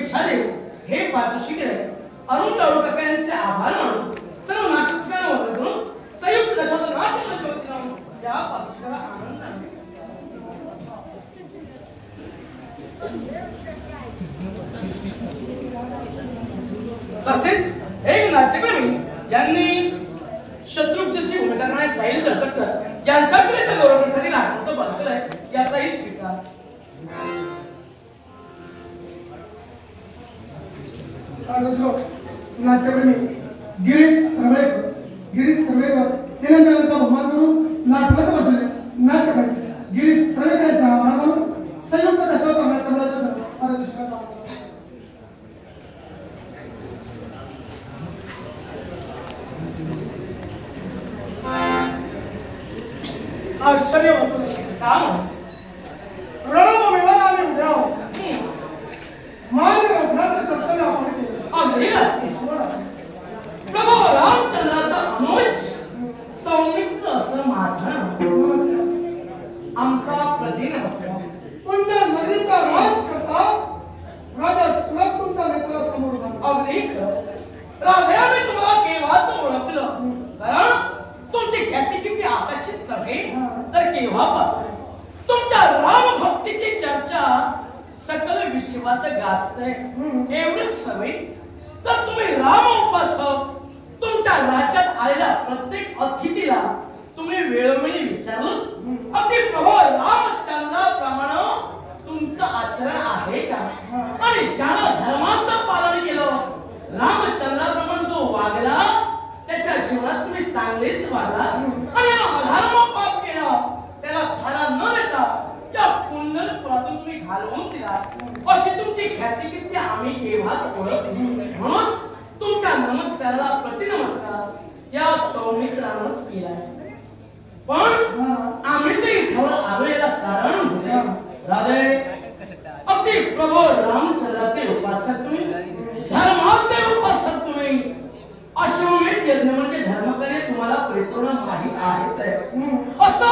शुभेच्छा देऊ हे पाठोशी केले अरुण लाडूकाका यांचे आभार मानून सर्व नाटककारांना वंदन करून संयुक्त दशावतार नाट्य मंच त्या पाठोशीला आनंद तसेच एक नाट्यप्रेमी यांनी शत्रुघ्नची भूमिका करणारे साहिल दळकटकर यांच्याकडे गौरव करण्यासाठी नाटक बसलेला आहे याचाही स्वीकार नाट्यप्रेमी गिरीश सर्वेकर यांचा बहुमान करून नाटकात बसले नाट्यप्रेमी गिरीश सर्वेकर यांचा आभार मानून संयुक्त दशावतार नाट्य मंचाचा आश्चर्य रणभूमीवर आम्ही उभे आहोत मार्ग रत्नाचं कर्तव्य आपण केलं प्रभू रामचंद्राचा अनुज सौमित्र असं माझं आमचा प्रतिनमस्कार पुण्य नदीचा राज करता राजा सुरत तुमचा नेत्र समोर अगदी राजा मी तुम्हाला केव्हाच ओळखलं कारण तुमची ख्याती किती आकर्षित नव्हे तर केव्हापासून तुमच्या राम भक्तीची चर्चा सकल विश्वात गाजते एवढीच सवय तर तुम्ही राम उपासक तुमच्या राज्यात आलेल्या प्रत्येक अतिथीला तुम्ही वेळोवेळी विचारलं अगदी प्रभू रामचंद्राप्रमाणे तुमचं आचरण आहे का आणि ज्यानं धर्माचं पालन केलं रामचंद्राप्रमाणे जो वागला त्याच्या जीवनात तुम्ही चांगलेच वागला आणि अधर्म पाप केलं त्याला थारा न देता या पुण्यपुरातून तुम्ही घालवून दिला अशी तुमची ख्याती किती आम्ही केव्हाच ओळखली म्हणून तुमच्या नमस्काराला प्रतिनमस्कार या सौमित्रानंच केला पण आम्ही ते इथवर आलो याला कारण होते राधे अगदी प्रभू रामचंद्राचे उपासक तुम्ही धर्माचे उपासक तुम्ही अश्वमेध यज्ञ म्हणजे धर्म करणे तुम्हाला परिपूर्ण माहित आहेच आहे असं